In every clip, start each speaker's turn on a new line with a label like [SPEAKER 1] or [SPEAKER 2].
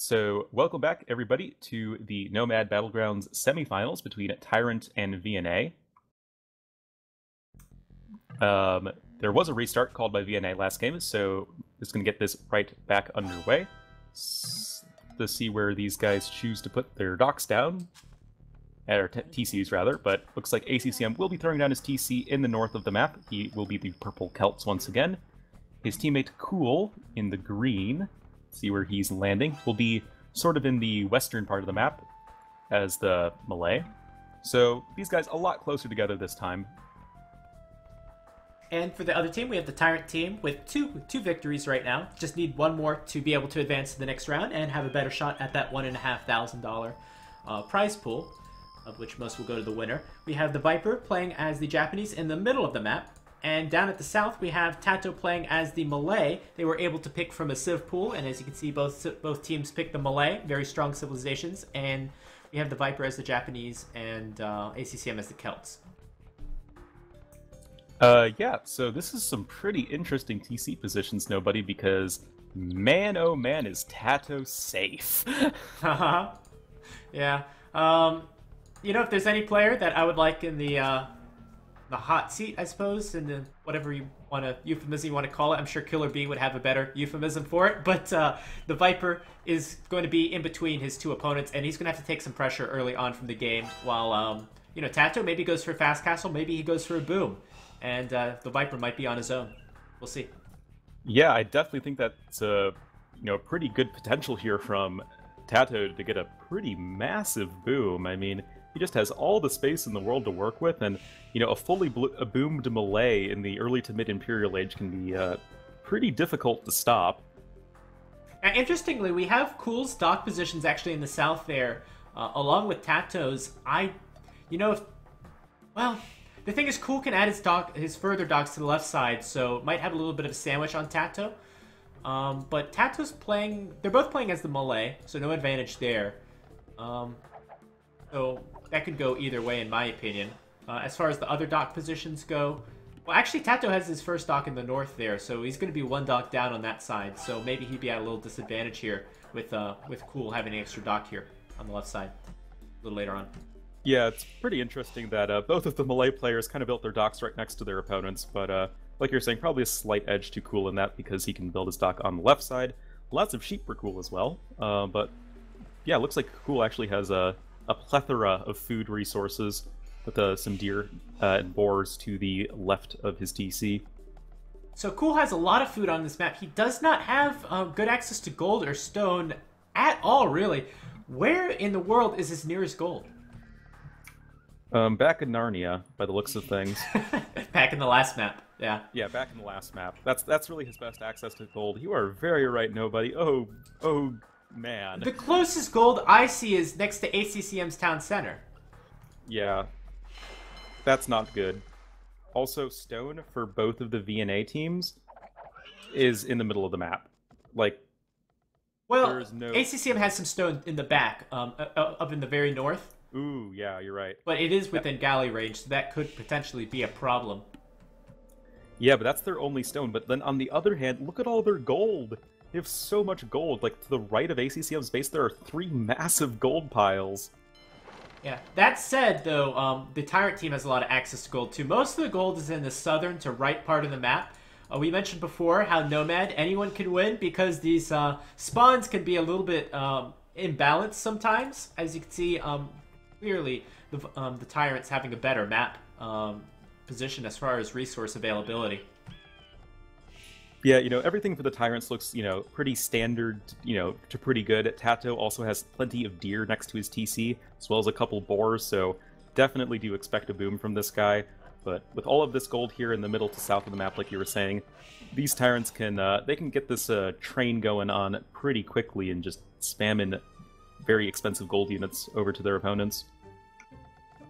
[SPEAKER 1] So, welcome back, everybody, to the Nomad Battlegrounds semifinals between TyRanT and VNA. There was a restart called by VNA last game, so just going to get this right back underway. To see where these guys choose to put their docks down, or TCs rather, but looks like ACCM will be throwing down his TC in the north of the map. He will be the purple Celts once again. His teammate Cool in the green, see where he's landing, will be sort of in the western part of the map as the Malay. So these guys a lot closer together this time.
[SPEAKER 2] And for the other team, we have the TyRanT team with two victories right now. Just need one more to be able to advance to the next round and have a better shot at that $1,500 prize pool, of which most will go to the winner. We have the Viper playing as the Japanese in the middle of the map. And down at the south, we have Tato playing as the Malay. They were able to pick from a Civ pool, and as you can see, both teams picked the Malay, very strong civilizations. And we have the Viper as the Japanese and ACCM as the Celts.
[SPEAKER 1] Yeah, so this is some pretty interesting TC positions, nobody, because man, oh man, is Tato safe.
[SPEAKER 2] Yeah. You know, if there's any player that I would like in the hot seat, I suppose, and the whatever euphemism you want to call it. I'm sure Killer B would have a better euphemism for it, but the Viper is going to be in between his two opponents, and he's going to have to take some pressure early on from the game, while, you know, Tato maybe goes for a fast castle, maybe he goes for a boom, and the Viper might be on his own. We'll see.
[SPEAKER 1] Yeah, I definitely think that's a pretty good potential here from Tato to get a pretty massive boom. I mean, he just has all the space in the world to work with, and a fully boomed Malay in the early to mid Imperial Age can be pretty difficult to stop.
[SPEAKER 2] Interestingly, we have Cool's dock positions actually in the south there, along with Tato's. Well, the thing is, Cool can add his further docks to the left side, so might have a little bit of a sandwich on Tato. But Tato's playing, they're both playing as the Malay, so no advantage there. So that could go either way, in my opinion. As far as the other dock positions go, well, actually, Tato has his first dock in the north there, so he's going to be one dock down on that side. So maybe he'd be at a little disadvantage here with Cool having an extra dock here on the left side a little later on.
[SPEAKER 1] Yeah, it's pretty interesting that both of the Malay players kind of built their docks right next to their opponents, but like you're saying, probably a slight edge to Cool in that because he can build his dock on the left side. Lots of sheep for Cool as well, but yeah, looks like Cool actually has a plethora of food resources with some deer and boars to the left of his TC.
[SPEAKER 2] So Cool has a lot of food on this map. He does not have good access to gold or stone at all, really. Where in the world is his nearest gold?
[SPEAKER 1] Back in Narnia, by the looks of things.
[SPEAKER 2] Back in the last map, yeah.
[SPEAKER 1] Yeah, back in the last map. That's really his best access to gold. You are very right, nobody. Oh, man.
[SPEAKER 2] The closest gold I see is next to ACCM's town center.
[SPEAKER 1] Yeah. That's not good. Also, stone for both of the VNA teams is in the middle of the map. Like,
[SPEAKER 2] well,
[SPEAKER 1] there's no...
[SPEAKER 2] ACCM has some stone in the back, up in the very north.
[SPEAKER 1] Ooh, yeah, you're right.
[SPEAKER 2] But it is within galley range, so that could potentially be a problem.
[SPEAKER 1] Yeah, but that's their only stone. But then on the other hand, look at all their gold. They have so much gold. Like, to the right of ACCM's base, there are 3 massive gold piles.
[SPEAKER 2] Yeah. That said, though, the TyRanT team has a lot of access to gold, too. Most of the gold is in the southern to right part of the map. We mentioned before how Nomad, anyone can win because these spawns can be a little bit imbalanced sometimes. As you can see, clearly, the TyRanTs having a better map position as far as resource availability.
[SPEAKER 1] Yeah, everything for the TyRanTs looks, pretty standard, to pretty good. Tato also has plenty of deer next to his TC, as well as a couple boars, so definitely do expect a boom from this guy. But with all of this gold here in the middle to south of the map, like you were saying, these TyRanTs can get this train going on pretty quickly and just spam in very expensive gold units over to their opponents.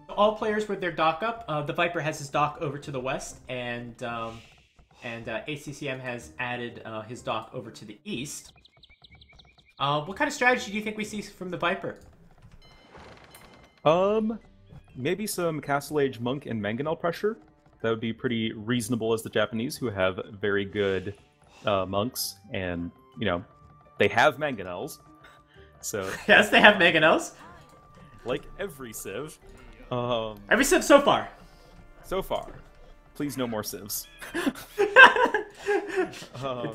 [SPEAKER 2] All players with their dock up. The Viper has his dock over to the west, and ACCM has added his dock over to the east. What kind of strategy do you think we see from the Viper?
[SPEAKER 1] Maybe some Castle Age Monk and Mangonel pressure. That would be pretty reasonable as the Japanese, who have very good monks, and, they have Mangonels. So
[SPEAKER 2] Yes, they have mangonels.
[SPEAKER 1] like every Civ,
[SPEAKER 2] Every civ so far.
[SPEAKER 1] so far, please no more Civs.
[SPEAKER 2] It's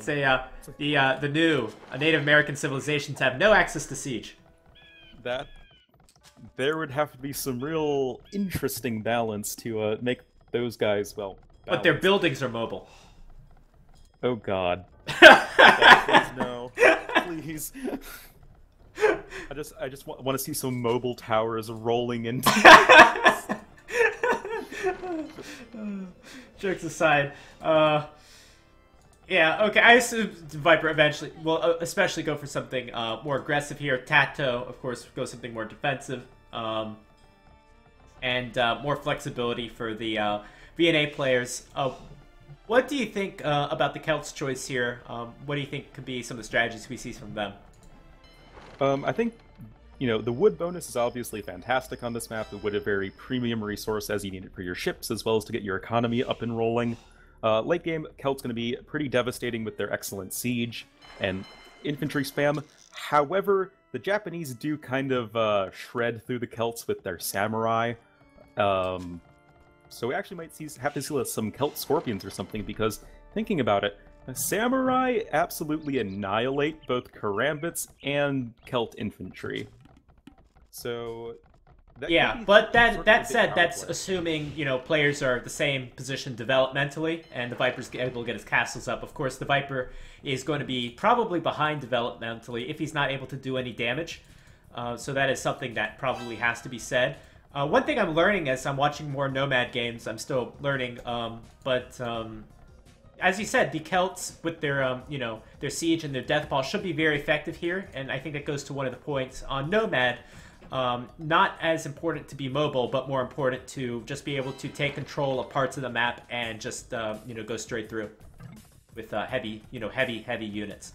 [SPEAKER 2] the new Native American civilizations have no access to siege.
[SPEAKER 1] That there would have to be some real interesting balance to make those guys
[SPEAKER 2] But their
[SPEAKER 1] balanced.
[SPEAKER 2] buildings are mobile.
[SPEAKER 1] Oh God. Please no. Please. I just want to see some mobile towers rolling into.
[SPEAKER 2] Jokes aside, yeah, okay. I assume Viper eventually will, especially go for something more aggressive here. Tato, of course, goes something more defensive, and more flexibility for the VNA players. What do you think about the Celts' choice here? What do you think could be some of the strategies we see from them?
[SPEAKER 1] I think, the wood bonus is obviously fantastic on this map. The wood a very premium resource as you need it for your ships, as well as to get your economy up and rolling. Late game, Celt's going to be pretty devastating with their excellent siege and infantry spam. However, the Japanese do kind of shred through the Celts with their samurai. So we actually might have to see some Celt Scorpions or something, because thinking about it, samurai absolutely annihilate both karambits and Celt infantry. So
[SPEAKER 2] yeah, but that said, that's assuming players are the same position developmentally, and the Viper's able to get his castles up. Of course, the Viper is going to be probably behind developmentally if he's not able to do any damage. So that is something that probably has to be said. One thing I'm learning as I'm watching more Nomad games, I'm still learning, but as you said, the Celts with their their siege and their death ball should be very effective here, and I think that goes to one of the points on Nomad. Not as important to be mobile, but more important to just be able to take control of parts of the map and just go straight through with heavy units.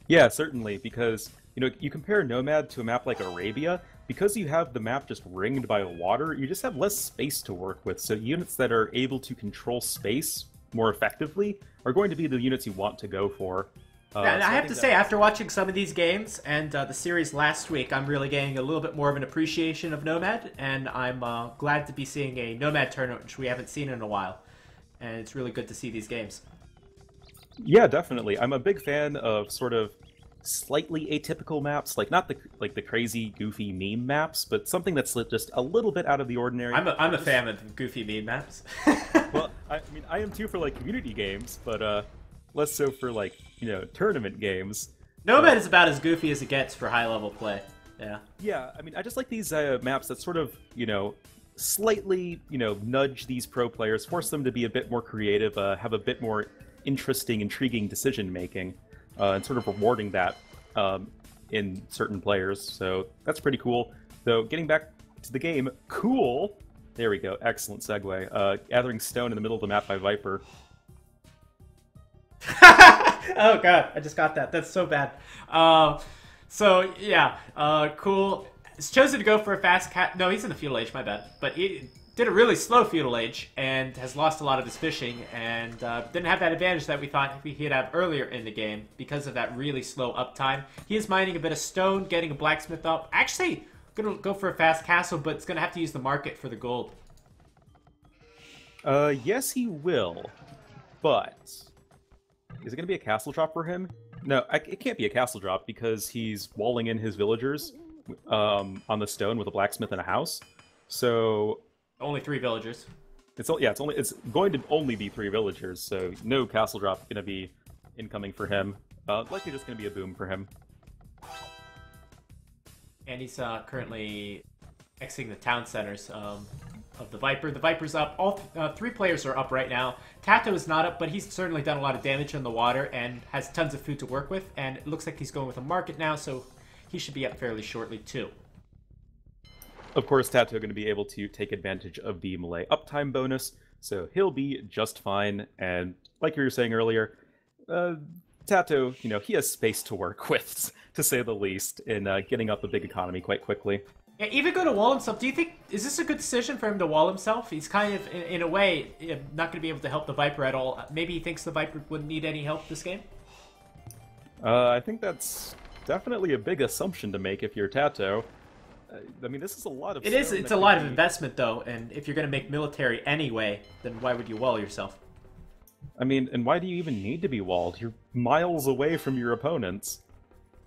[SPEAKER 1] Yeah, certainly, because you compare Nomad to a map like Arabia, because you have the map just ringed by water, you just have less space to work with. So units that are able to control space more effectively are going to be the units you want to go for.
[SPEAKER 2] Yeah, and I have to say, after watching some of these games and the series last week, I'm really getting a little bit more of an appreciation of Nomad, and I'm glad to be seeing a Nomad tournament, which we haven't seen in a while. And it's really good to see these games.
[SPEAKER 1] Yeah, definitely. I'm a big fan of sort of slightly atypical maps, like not the crazy, goofy meme maps, but something that's just a little bit out of the ordinary.
[SPEAKER 2] I'm a fan of goofy meme maps.
[SPEAKER 1] Well, I mean, I am too for community games, but less so for tournament games.
[SPEAKER 2] Nomad is about as goofy as it gets for high level play. Yeah.
[SPEAKER 1] Yeah, I mean, I just like these maps that sort of slightly nudge these pro players, force them to be a bit more creative, have a bit more interesting, intriguing decision making, and sort of rewarding that in certain players. So that's pretty cool. Though getting back to the game, cool. There we go. Excellent segue. Gathering stone in the middle of the map by Viper.
[SPEAKER 2] Oh god, I just got that. That's so bad. So yeah, cool. He's chosen to go for a fast no, he's in the feudal age, my bad. But he did a really slow feudal age and has lost a lot of his fishing and didn't have that advantage that we thought he'd have earlier in the game because of that really slow uptime. He is mining a bit of stone, getting a blacksmith up. Actually, gonna go for a fast castle, but it's gonna have to use the market for the gold.
[SPEAKER 1] Yes, he will, but is it going to be a castle drop for him? No, it can't be a castle drop because he's walling in his villagers on the stone with a blacksmith and a house. So
[SPEAKER 2] only 3 villagers.
[SPEAKER 1] It's going to only be 3 villagers. So no castle drop going to be incoming for him. Likely just going to be a boom for him.
[SPEAKER 2] And he's currently exiting the town centers of the Viper. The Viper's up. All 3 players are up right now. Tato is not up, but he's certainly done a lot of damage in the water and has tons of food to work with. And it looks like he's going with a market now, so he should be up fairly shortly too.
[SPEAKER 1] Of course, Tato going to be able to take advantage of the Malay uptime bonus, so he'll be just fine. And like you were saying earlier, Tato, he has space to work with, to say the least, in getting up a big economy quite quickly.
[SPEAKER 2] Yeah, even go to wall himself. Do you think, is this a good decision for him to wall himself? He's kind of, in a way, not going to be able to help the Viper at all. Maybe he thinks the Viper wouldn't need any help this game?
[SPEAKER 1] I think that's definitely a big assumption to make if you're Tato. I mean, this is a lot of...
[SPEAKER 2] It is. It's a lot of investment, though, and if you're going to make military anyway, then why would you wall yourself?
[SPEAKER 1] I mean, and why do you even need to be walled? You're miles away from your opponents.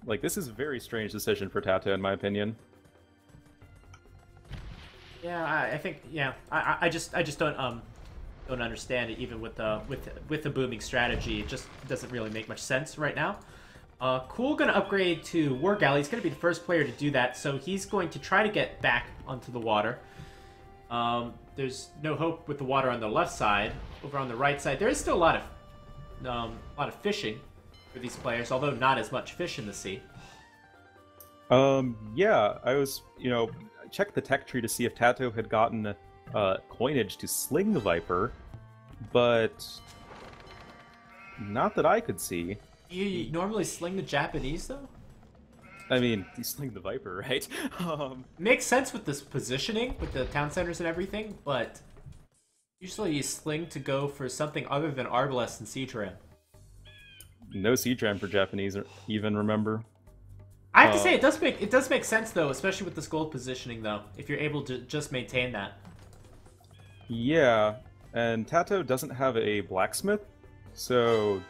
[SPEAKER 1] Like, this is a very strange decision for Tato, in my opinion.
[SPEAKER 2] Yeah, I think, yeah, I just don't understand it. Even with the booming strategy, it just doesn't really make much sense right now. Cool gonna upgrade to War Galley. He's gonna be the first player to do that, so he's going to try to get back onto the water. There's no hope with the water on the left side. Over on the right side, there is still a lot of fishing for these players, although not as much fish in the sea.
[SPEAKER 1] Yeah, I was, I checked the tech tree to see if Tato had gotten coinage to sling the Viper, but not that I could see.
[SPEAKER 2] You normally sling the Japanese, though?
[SPEAKER 1] I mean, you sling the Viper, right?
[SPEAKER 2] Makes sense with this positioning, with the town centers and everything, but usually you sling to go for something other than Arbalest and Siege Ram.
[SPEAKER 1] No Siege Ram for Japanese, even, remember?
[SPEAKER 2] I have to say, it does make sense, though, especially with this gold positioning, though, if you're able to just maintain that.
[SPEAKER 1] Yeah, and Tato doesn't have a blacksmith, so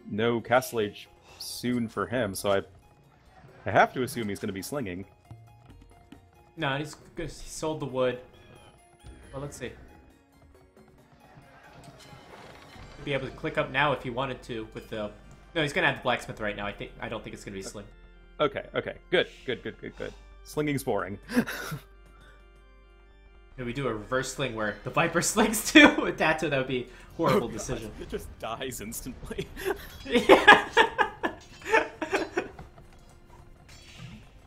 [SPEAKER 1] no Castle Age soon for him, so I have to assume he's going to be slinging.
[SPEAKER 2] No, he sold the wood. Well, let's see. He'd be able to click up now if he wanted to with the... No, he's going to have the blacksmith right now. I don't think it's going to be sling.
[SPEAKER 1] Okay, good. Slinging's boring.
[SPEAKER 2] If we do a reverse sling where the Viper slings too with Tato, that would be a horrible decision.
[SPEAKER 1] It just dies instantly.
[SPEAKER 2] Yeah.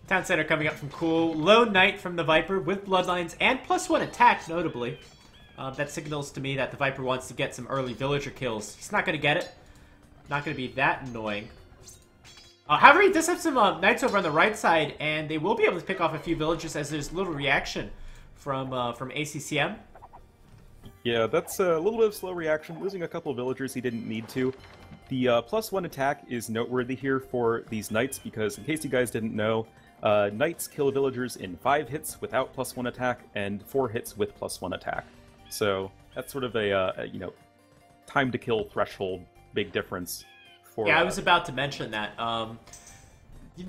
[SPEAKER 2] Town Center coming up from Cool. Lone Knight from the Viper with Bloodlines and +1 attack, notably. That signals to me that the Viper wants to get some early villager kills. He's not going to get it. Not going to be that annoying. However, he does have some Knights over on the right side, and they will be able to pick off a few villagers as there's little reaction from ACCM.
[SPEAKER 1] Yeah, that's a little bit of slow reaction, losing a couple of villagers he didn't need to. The +1 attack is noteworthy here for these Knights because, in case you guys didn't know, Knights kill villagers in 5 hits without +1 attack and 4 hits with +1 attack. So that's sort of a time to kill threshold big difference.
[SPEAKER 2] Yeah, I was about to mention that.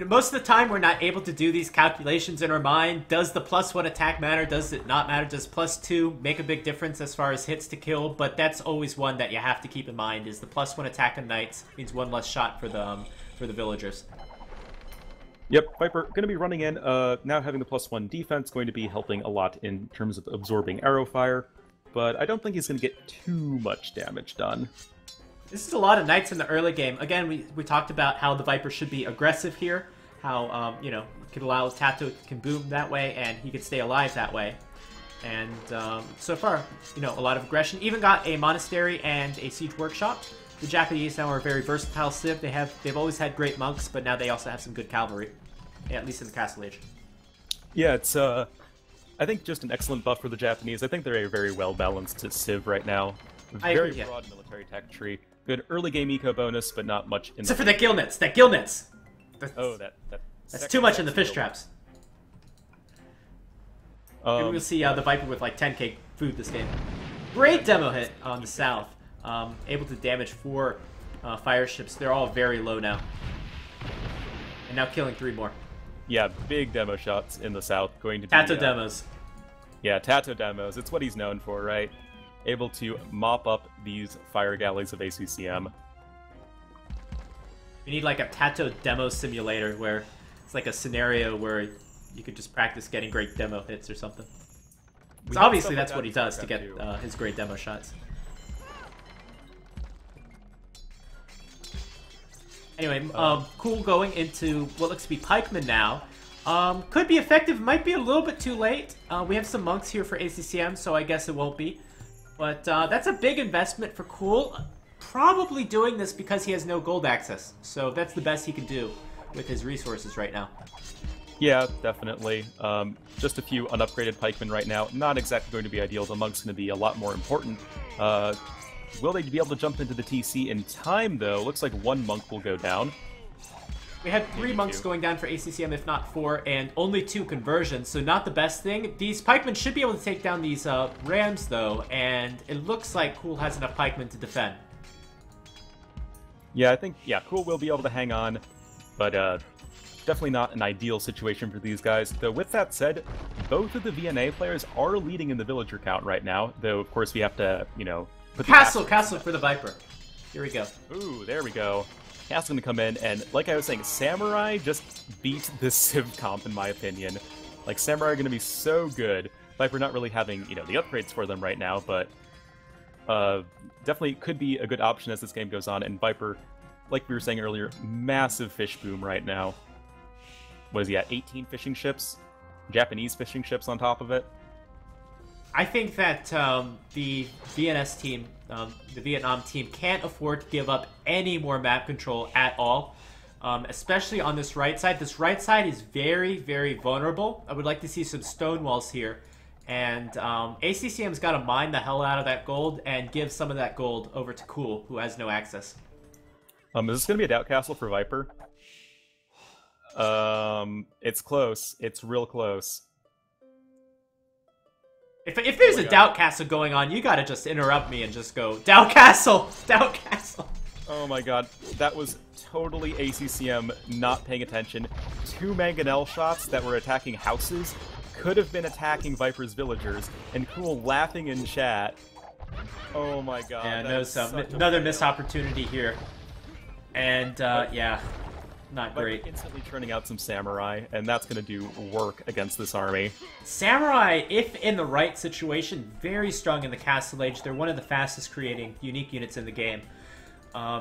[SPEAKER 2] Most of the time, we're not able to do these calculations in our mind. Does the +1 attack matter? Does it not matter? Does +2 make a big difference as far as hits to kill? But that's always one that you have to keep in mind. Is the +1 attack on Knights means 1 less shot for the villagers.
[SPEAKER 1] Yep, Viper going to be running in. Now having the +1 defense going to be helping a lot in terms of absorbing arrow fire, but I don't think he's going to get too much damage done.
[SPEAKER 2] This is a lot of Knights in the early game. Again, we talked about how the Viper should be aggressive here, how, could allow Tato can boom that way, and he could stay alive that way. And so far, a lot of aggression. Even got a Monastery and a Siege Workshop. The Japanese now are a very versatile civ. They've always had great monks, but now they also have some good cavalry, at least in the Castle Age.
[SPEAKER 1] Yeah, it's, I think just an excellent buff for the Japanese. I think they're a very well-balanced civ right now. Very broad military tech tree. Good early game eco bonus, but not much in
[SPEAKER 2] except for that gill nets. That gill nets.
[SPEAKER 1] That's
[SPEAKER 2] too much in the fish traps. Maybe we'll see the Viper with like 10k food this game. Great demo hit on the south. Able to damage 4 fire ships. They're all very low now. And now killing 3 more.
[SPEAKER 1] Yeah, big demo shots in the south. Going to be
[SPEAKER 2] Tato demos.
[SPEAKER 1] Yeah, Tato demos. It's what he's known for, right? Able to mop up these fire galleys of ACCM.
[SPEAKER 2] We need like a Tato demo simulator where it's like a scenario where you could just practice getting great demo hits or something. So obviously that's what he does to get his great demo shots. Anyway, Cool going into what looks to be Pikemen now. Could be effective, might be a little bit too late. We have some monks here for ACCM, so I guess it won't be. But that's a big investment for Cool. Probably doing this because he has no gold access. So that's the best he can do with his resources right now.
[SPEAKER 1] Yeah, definitely. Just a few unupgraded pikemen right now. Not exactly going to be ideal. The monk's going to be a lot more important. Will they be able to jump into the TC in time, though? Looks like 1 monk will go down.
[SPEAKER 2] We had 3 monks going down for ACCM, if not 4, and only 2 conversions, so not the best thing. These pikemen should be able to take down these rams, though, and it looks like Cool has enough pikemen to defend.
[SPEAKER 1] Yeah, I think, Cool will be able to hang on, but definitely not an ideal situation for these guys. Though with that said, both of the VNA players are leading in the villager count right now, though of course we have to, you know, put the
[SPEAKER 2] Castle for the Viper. Here we go.
[SPEAKER 1] Ooh, there we go. Castle's gonna come in, and like I was saying, Samurai just beat the Civ comp in my opinion. Like, Samurai are gonna be so good. Viper not really having, you know, the upgrades for them right now, but definitely could be a good option as this game goes on, and Viper, like we were saying earlier, massive fish boom right now. What is he at, 18 fishing ships? Japanese fishing ships on top of it?
[SPEAKER 2] I think that the VNS team, the Vietnam team, can't afford to give up any more map control at all, especially on this right side. This right side is very, very vulnerable. I would like to see some stone walls here. And ACCM's got to mine the hell out of that gold and give some of that gold over to Cool, who has no access.
[SPEAKER 1] Is this going to be a doubt castle for Viper? It's close. It's real close.
[SPEAKER 2] If there's a doubt castle going on, you gotta just interrupt me and just go, doubt castle! Doubt castle!
[SPEAKER 1] Oh my god, that was totally ACCM not paying attention. 2 mangonel shots that were attacking houses could have been attacking Viper's villagers, and Cool laughing in chat. Oh my god.
[SPEAKER 2] Yeah, no, another missed opportunity here. And, yeah, not great.
[SPEAKER 1] Instantly turning out some Samurai, and that's going to do work against this army.
[SPEAKER 2] Samurai, if in the right situation, very strong in the Castle Age. They're one of the fastest creating unique units in the game.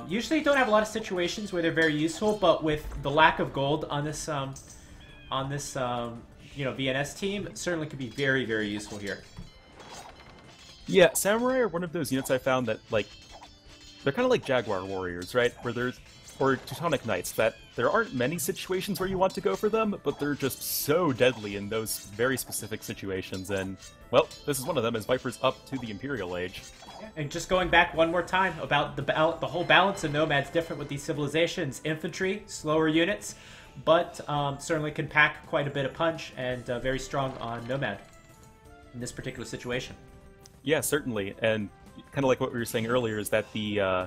[SPEAKER 2] Usually don't have a lot of situations where they're very useful, but with the lack of gold on this, you know, VNS team, certainly could be very, very useful here.
[SPEAKER 1] Yeah, Samurai are one of those units I found that, like, they're kind of like Jaguar Warriors, right? Where there's, or Teutonic Knights, that there aren't many situations where you want to go for them, but they're just so deadly in those very specific situations, and, well, this is one of them, as Viper's up to the Imperial Age.
[SPEAKER 2] And just going back one more time about the whole balance of Nomad's different with these civilizations. Infantry, slower units, but certainly can pack quite a bit of punch, and very strong on Nomad in this particular situation.
[SPEAKER 1] Yeah, certainly, and kind of like what we were saying earlier, is that the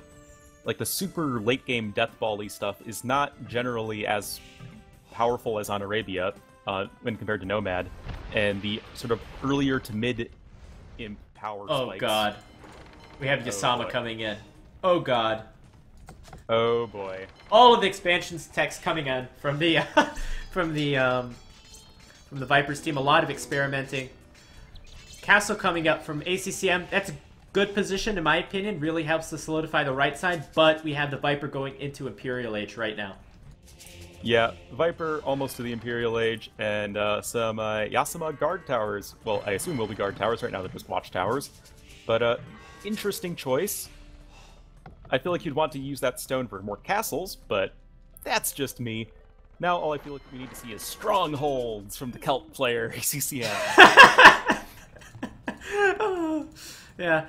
[SPEAKER 1] like the super late game death ball-y stuff is not generally as powerful as on Arabia when compared to Nomad, and the sort of earlier to mid imp power spikes.
[SPEAKER 2] Oh god, we have Yasama coming in. Oh god.
[SPEAKER 1] Oh boy.
[SPEAKER 2] All of the expansions text coming in from the from the Vipers team. A lot of experimenting. Castle coming up from ACCM. That's a good position, in my opinion. Really helps to solidify the right side, but we have the Viper going into Imperial Age right now.
[SPEAKER 1] Yeah, Viper almost to the Imperial Age, and some Yasama guard towers. Well, I assume will be guard towers. Right now they're just watchtowers. But interesting choice. I feel like you'd want to use that stone for more castles, but that's just me. Now all I feel like we need to see is strongholds from the Celt player, ACCM.
[SPEAKER 2] Yeah.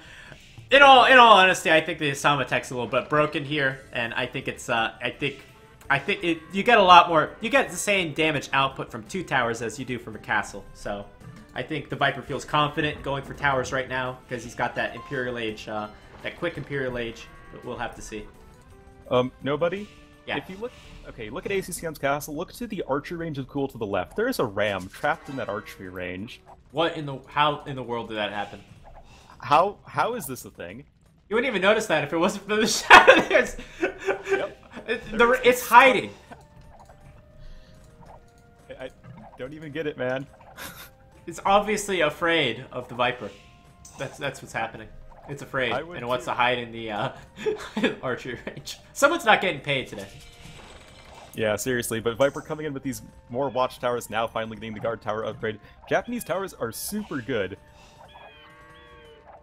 [SPEAKER 2] In all honesty, I think the Yasama tech's a little bit broken here, and I think it's you get a lot more. You get the same damage output from 2 towers as you do from a castle. So, I think the Viper feels confident going for towers right now because he's got that Imperial Age, that quick Imperial Age. But we'll have to see.
[SPEAKER 1] Nobody?
[SPEAKER 2] Yeah.
[SPEAKER 1] If you look at ACCM's castle, look to the archery range of Cool to the left. There is a ram trapped in that archery range.
[SPEAKER 2] How in the world did that happen?
[SPEAKER 1] How is this a thing?
[SPEAKER 2] You wouldn't even notice that if it wasn't for the shadow.
[SPEAKER 1] Yep.
[SPEAKER 2] It's hiding.
[SPEAKER 1] I don't even get it, man.
[SPEAKER 2] It's obviously afraid of the Viper. That's what's happening. It's afraid, and it wants to hide in the archery range. Someone's not getting paid today.
[SPEAKER 1] Yeah, seriously, but Viper coming in with these more watchtowers, now finally getting the guard tower upgrade. Japanese towers are super good.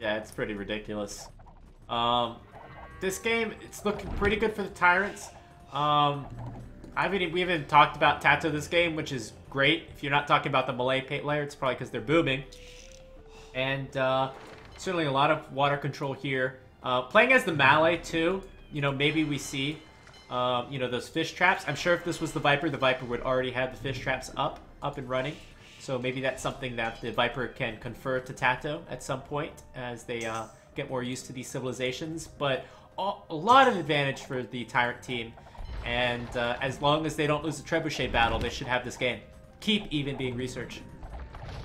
[SPEAKER 2] Yeah, it's pretty ridiculous. This game, it's looking pretty good for the TyRanTs. We haven't talked about Tato this game, which is great. If you're not talking about the Malay paint layer, it's probably because they're booming. And certainly a lot of water control here. Playing as the Malay too, you know, maybe we see those fish traps. I'm sure if this was the Viper would already have the fish traps up and running. So maybe that's something that the Viper can confer to Tato at some point as they get more used to these civilizations. But a lot of advantage for the Tyrant team. And as long as they don't lose the Trebuchet battle, they should have this game. Keep even being research.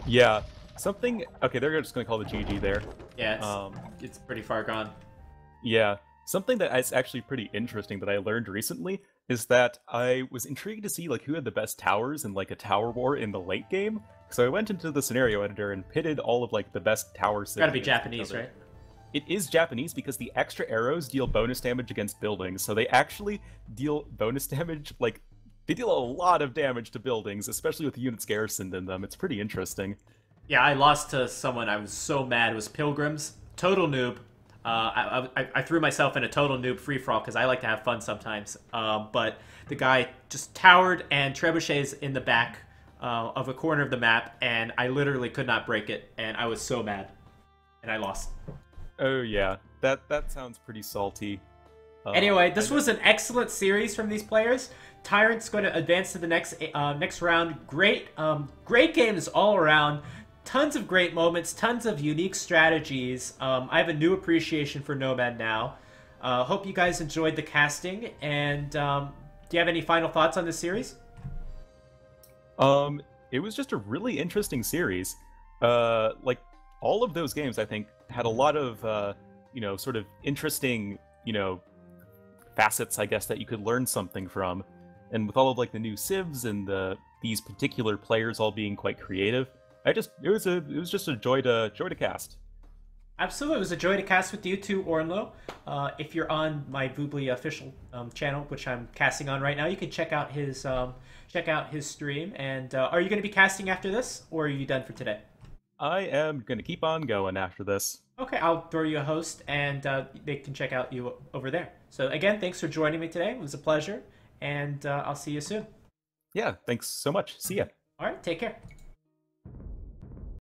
[SPEAKER 1] Yeah. Something... Okay, they're just going to call the GG there.
[SPEAKER 2] Yeah, it's pretty far gone.
[SPEAKER 1] Yeah. Something that is actually pretty interesting that I learned recently is that I was intrigued to see like who had the best towers in like a tower war in the late game. So I went into the scenario editor and pitted all of like the best towers.
[SPEAKER 2] Gotta be Japanese, right?
[SPEAKER 1] It is Japanese because the extra arrows deal bonus damage against buildings. So they actually deal bonus damage, like they deal a lot of damage to buildings, especially with units garrisoned in them. It's pretty interesting.
[SPEAKER 2] Yeah, I lost to someone. I was so mad. It was Pilgrims. Total noob. I threw myself in a total noob free-for-all because I like to have fun sometimes. But the guy just towered and trebuchets in the back of a corner of the map, and I literally could not break it, and I was so mad. And I lost.
[SPEAKER 1] Oh yeah, that sounds pretty salty.
[SPEAKER 2] Anyway, this was an excellent series from these players. TyRanTs going to advance to the next round. Great games all around. Tons of great moments, tons of unique strategies. I have a new appreciation for Nomad now. Hope you guys enjoyed the casting. And do you have any final thoughts on this series?
[SPEAKER 1] It was just a really interesting series. Like all of those games, I think, had a lot of sort of interesting, facets, I guess, that you could learn something from. And with all of like the new civs and these particular players all being quite creative, it was just a joy to cast.
[SPEAKER 2] Absolutely, it was a joy to cast with you too, Ornlo. If you're on my Voobly official channel, which I'm casting on right now, you can check out his stream. And are you going to be casting after this, or are you done for today?
[SPEAKER 1] I am going to keep on going after this.
[SPEAKER 2] Okay, I'll throw you a host, and they can check out you over there. So again, thanks for joining me today. It was a pleasure, and I'll see you soon.
[SPEAKER 1] Yeah, thanks so much. See ya.
[SPEAKER 2] All right, take care.